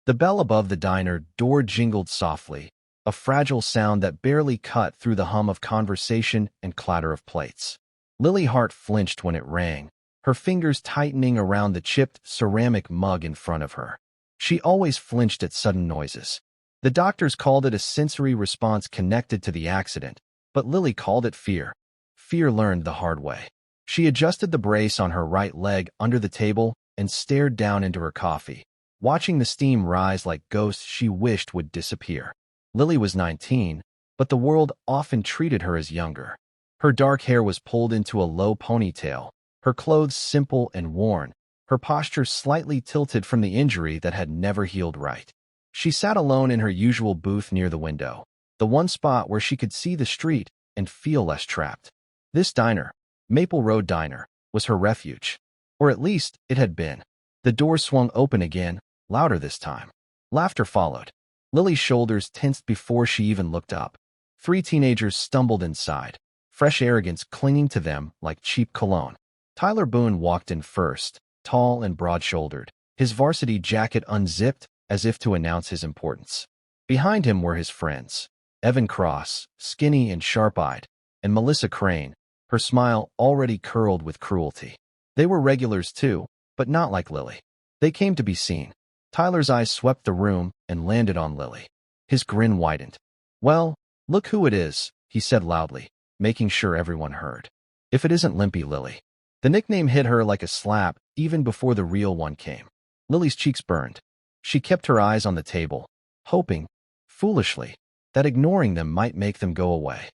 The bell above the diner door jingled softly, a fragile sound that barely cut through the hum of conversation and clatter of plates. Lily's heart flinched when it rang, her fingers tightening around the chipped ceramic mug in front of her. She always flinched at sudden noises. The doctors called it a sensory response connected to the accident, but Lily called it fear. Fear learned the hard way. She adjusted the brace on her right leg under the table and stared down into her coffee, watching the steam rise like ghosts she wished would disappear. Lily was 19, but the world often treated her as younger. Her dark hair was pulled into a low ponytail, her clothes simple and worn, her posture slightly tilted from the injury that had never healed right. She sat alone in her usual booth near the window, the one spot where she could see the street and feel less trapped. This diner, Maple Road Diner, was her refuge. Or at least it had been. The door swung open again, louder this time. Laughter followed. Lily's shoulders tensed before she even looked up. 3 teenagers stumbled inside, fresh arrogance clinging to them like cheap cologne. Tyler Boone walked in first, tall and broad-shouldered, his varsity jacket unzipped as if to announce his importance. Behind him were his friends, Evan Cross, skinny and sharp-eyed, and Melissa Crane, her smile already curled with cruelty. They were regulars too, but not like Lily. They came to be seen. Tyler's eyes swept the room and landed on Lily. His grin widened. "Well, look who it is," he said loudly, making sure everyone heard. "If it isn't Limpy Lily." The nickname hit her like a slap even before the real one came. Lily's cheeks burned. She kept her eyes on the table, hoping, foolishly, that ignoring them might make them go away.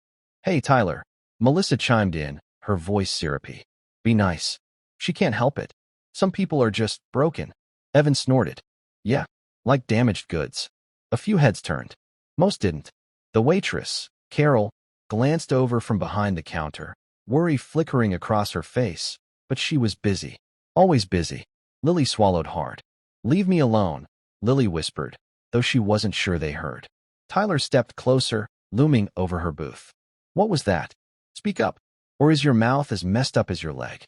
"Hey, Tyler," Melissa chimed in, her voice syrupy. "Be nice. She can't help it. Some people are just broken." Evan snorted. "Yeah, like damaged goods." A few heads turned. Most didn't. The waitress, Carol, glanced over from behind the counter, worry flickering across her face, but she was busy. Always busy. Lily swallowed hard. "Leave me alone," Lily whispered, though she wasn't sure they heard. Tyler stepped closer, looming over her booth. "What was that? Speak up, or is your mouth as messed up as your leg?"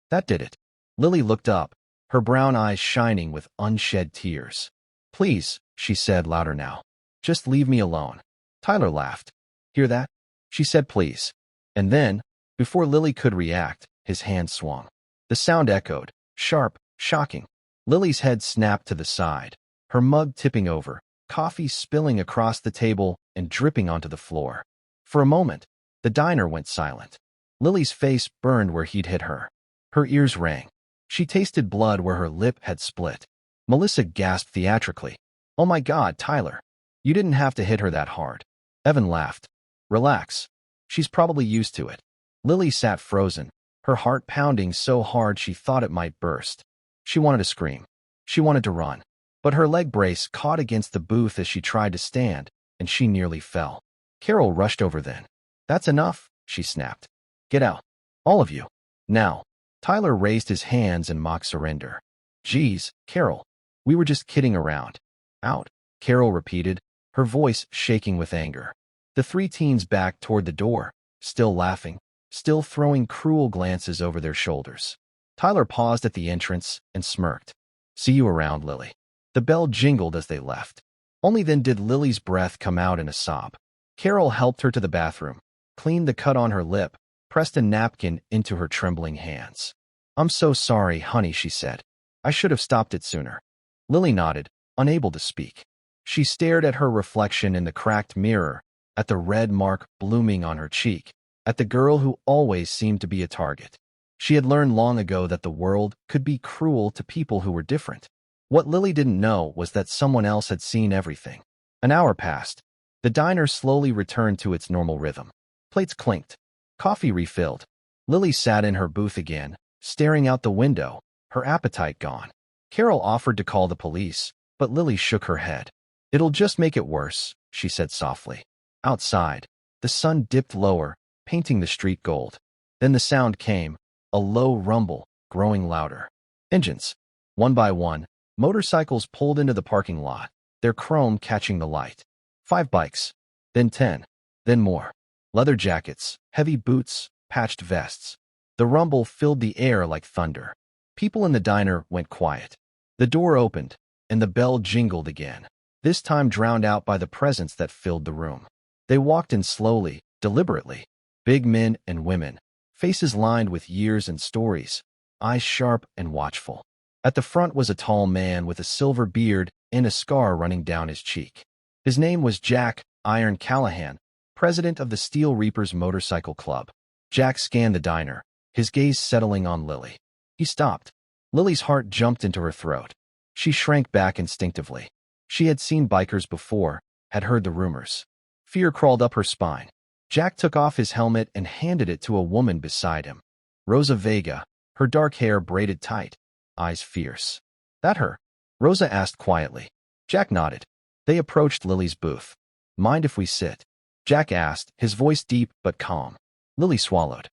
That did it. Lily looked up, her brown eyes shining with unshed tears. "Please," she said louder now. "Just leave me alone." Tyler laughed. "Hear that?" She said please. And then, before Lily could react, his hand swung. The sound echoed, sharp, shocking. Lily's head snapped to the side, her mug tipping over, coffee spilling across the table and dripping onto the floor. For a moment, the diner went silent. Lily's face burned where he'd hit her. Her ears rang. She tasted blood where her lip had split. Melissa gasped theatrically. "Oh my God, Tyler. You didn't have to hit her that hard." Evan laughed. "Relax. She's probably used to it." Lily sat frozen, her heart pounding so hard she thought it might burst. She wanted to scream. She wanted to run. But her leg brace caught against the booth as she tried to stand, and she nearly fell. Carol rushed over then. "That's enough," she snapped. "Get out. All of you. Now." Tyler raised his hands in mock surrender. "Geez, Carol. We were just kidding around." "Out," Carol repeated, her voice shaking with anger. The 3 teens backed toward the door, still laughing, still throwing cruel glances over their shoulders. Tyler paused at the entrance and smirked. "See you around, Lily." The bell jingled as they left. Only then did Lily's breath come out in a sob. Carol helped her to the bathroom, cleaned the cut on her lip, pressed a napkin into her trembling hands. "I'm so sorry, honey," she said. "I should have stopped it sooner." Lily nodded, unable to speak. She stared at her reflection in the cracked mirror, at the red mark blooming on her cheek, at the girl who always seemed to be a target. She had learned long ago that the world could be cruel to people who were different. What Lily didn't know was that someone else had seen everything. An hour passed. The diner slowly returned to its normal rhythm. Plates clinked. Coffee refilled. Lily sat in her booth again, staring out the window, her appetite gone. Carol offered to call the police, but Lily shook her head. "It'll just make it worse," she said softly. Outside, the sun dipped lower, painting the street gold. Then the sound came, a low rumble, growing louder. Engines. One by one, motorcycles pulled into the parking lot, their chrome catching the light. 5 bikes. Then 10. Then more. Leather jackets, heavy boots, patched vests. The rumble filled the air like thunder. People in the diner went quiet. The door opened, and the bell jingled again, this time drowned out by the presence that filled the room. They walked in slowly, deliberately. Big men and women, faces lined with years and stories, eyes sharp and watchful. At the front was a tall man with a silver beard and a scar running down his cheek. His name was Jack Iron Callahan, president of the Steel Reapers Motorcycle Club. Jack scanned the diner, his gaze settling on Lily. He stopped. Lily's heart jumped into her throat. She shrank back instinctively. She had seen bikers before, had heard the rumors. Fear crawled up her spine. Jack took off his helmet and handed it to a woman beside him. Rosa Vega, her dark hair braided tight, eyes fierce. "That her?" Rosa asked quietly. Jack nodded. They approached Lily's booth. "Mind if we sit?" Jack asked, his voice deep but calm. Lily swallowed.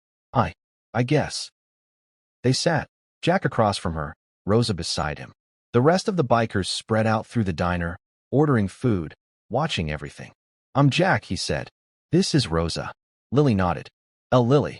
I guess." They sat, Jack across from her, Rosa beside him. The rest of the bikers spread out through the diner, ordering food, watching everything. "I'm Jack," he said. "This is Rosa." Lily nodded. Lily."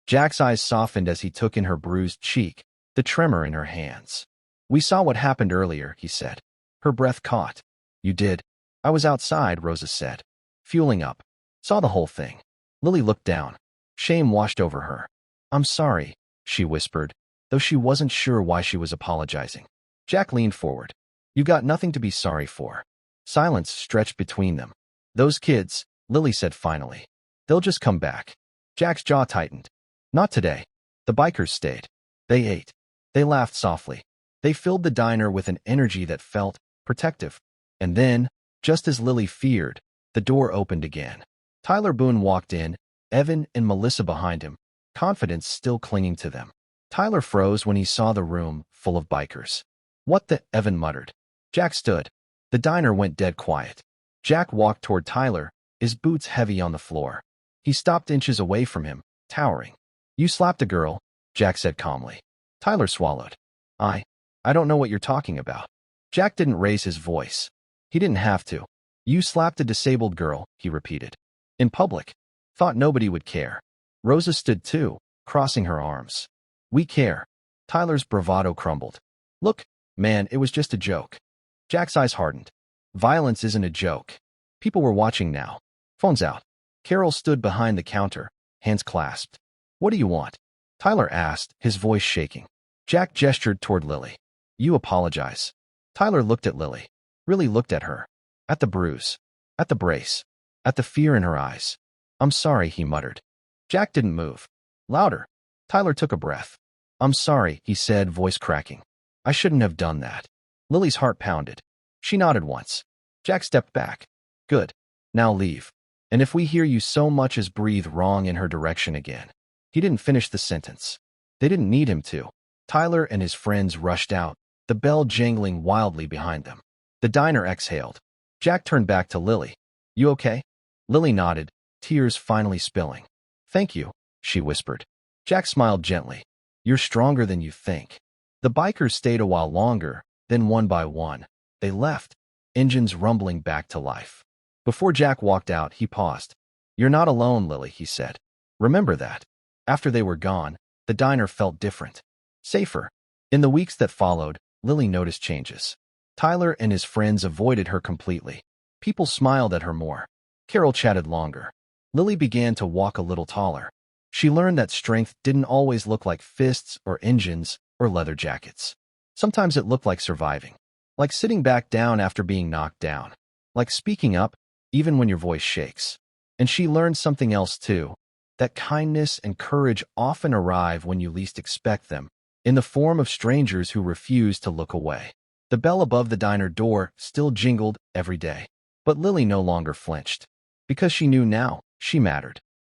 Jack's eyes softened as he took in her bruised cheek, the tremor in her hands. "We saw what happened earlier," he said. Her breath caught. "You did?" "I was outside," Rosa said. "Fueling up. Saw the whole thing." Lily looked down. Shame washed over her. "I'm sorry," she whispered, though she wasn't sure why she was apologizing. Jack leaned forward. "You got nothing to be sorry for." Silence stretched between them. "Those kids," Lily said finally. "They'll just come back." Jack's jaw tightened. "Not today." The bikers stayed. They ate. They laughed softly. They filled the diner with an energy that felt protective. And then, just as Lily feared, the door opened again. Tyler Boone walked in, Evan and Melissa behind him, confidence still clinging to them. Tyler froze when he saw the room full of bikers. "What the?" Evan muttered. Jack stood. The diner went dead quiet. Jack walked toward Tyler, his boots heavy on the floor. He stopped inches away from him, towering. "You slapped a girl," Jack said calmly. Tyler swallowed. I don't know what you're talking about." Jack didn't raise his voice. He didn't have to. "You slapped a disabled girl," he repeated. "In public. Thought nobody would care." Rosa stood too, crossing her arms. "We care." Tyler's bravado crumbled. "Look, man, it was just a joke." Jack's eyes hardened. Violence isn't a joke. People were watching now. Phones out. Carol stood behind the counter, hands clasped. "What do you want?" Tyler asked, his voice shaking. Jack gestured toward Lily. "You apologize." Tyler looked at Lily. Really looked at her. At the bruise. At the brace. At the fear in her eyes. "I'm sorry," he muttered. Jack didn't move. "Louder." Tyler took a breath. "I'm sorry," he said, voice cracking. "I shouldn't have done that." Lily's heart pounded. She nodded once. Jack stepped back. "Good. Now leave. And if we hear you so much as breathe wrong in her direction again." He didn't finish the sentence. They didn't need him to. Tyler and his friends rushed out, the bell jangling wildly behind them. The diner exhaled. Jack turned back to Lily. "You okay?" Lily nodded, tears finally spilling. "Thank you," she whispered. Jack smiled gently. "You're stronger than you think." The bikers stayed a while longer, then one by one, they left, engines rumbling back to life. Before Jack walked out, he paused. "You're not alone, Lily," he said. "Remember that." After they were gone, the diner felt different. Safer. In the weeks that followed, Lily noticed changes. Tyler and his friends avoided her completely. People smiled at her more. Carol chatted longer. Lily began to walk a little taller. She learned that strength didn't always look like fists or engines or leather jackets. Sometimes it looked like surviving. Like sitting back down after being knocked down. Like speaking up, even when your voice shakes. And she learned something else too. That kindness and courage often arrive when you least expect them, in the form of strangers who refuse to look away. The bell above the diner door still jingled every day. But Lily no longer flinched. Because she knew now, she mattered.